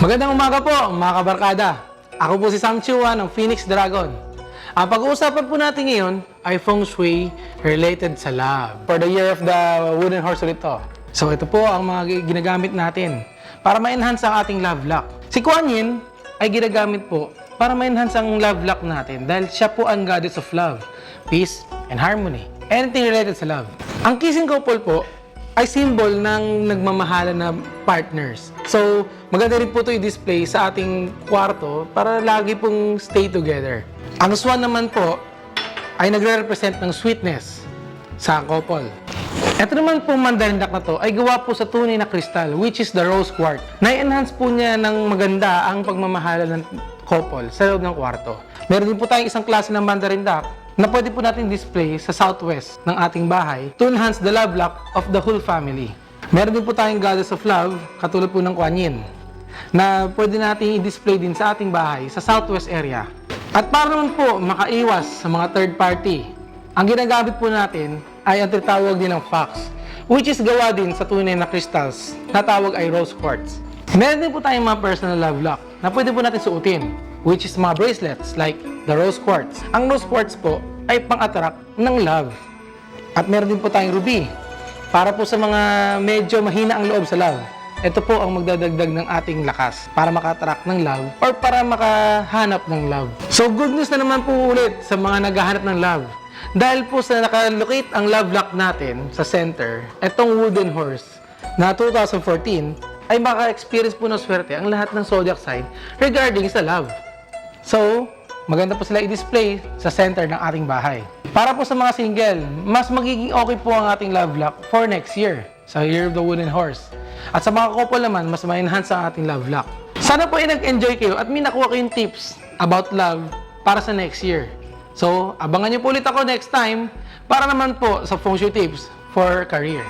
Magandang umaga po mga kabarkada. Ako po si Sam Chua ng Phoenix Dragon. Ang pag-uusapan po natin ngayon ay Feng Shui related sa love. For the year of the wooden horse ulit to. So ito po ang mga ginagamit natin para ma-enhance ang ating love lock. Si Kuan Yin ay ginagamit po para ma-enhance ang love lock natin dahil siya po ang goddess of love, peace, and harmony. Anything related sa love. Ang kissing couple po ay symbol ng nagmamahalan na partners. So, maganda rin po ito i-display sa ating kwarto para lagi pong stay together. Ang swan naman po ay nagre-represent ng sweetness sa couple. Ito naman po mandarindak na to ay gawa po sa tunay na kristal, which is the rose quartz. Na-enhance po niya ng maganda ang pagmamahalan ng couple sa loob ng kwarto. Meron din po tayong isang klase ng mandarindak na pwede po natin display sa southwest ng ating bahay to enhance the love lock of the whole family. Meron din po tayong goddess of love, katulad po ng Kuan Yin, na pwede natin i-display din sa ating bahay sa southwest area. At para naman po makaiwas sa mga third party, ang ginagamit po natin ay ang tinatawag din ng fox, which is gawa din sa tunay na crystals na tawag ay rose quartz. Meron din po tayong mga personal love lock na pwede po natin suotin, which is mga bracelets like the rose quartz. Ang rose quartz po ay pang-attract ng love. At meron din po tayong ruby para po sa mga medyo mahina ang loob sa love. Ito po ang magdadagdag ng ating lakas para maka-attract ng love or para makahanap ng love. So good news na naman po ulit sa mga naghahanap ng love. Dahil po sa nakalocate ang love lock natin sa center, itong wooden horse na 2014 ay maka-experience po ng swerte ang lahat ng zodiac sign regarding sa love. So, maganda po sila i-display sa center ng ating bahay. Para po sa mga single, mas magiging okay po ang ating love lock for next year, sa Year of the Wooden Horse. At sa mga couple naman, mas ma-enhance ang ating love lock. Sana po ay nag-enjoy kayo at may nakuha kayong tips about love para sa next year. So, abangan niyo po ulit ako next time para naman po sa Feng Shui tips for career.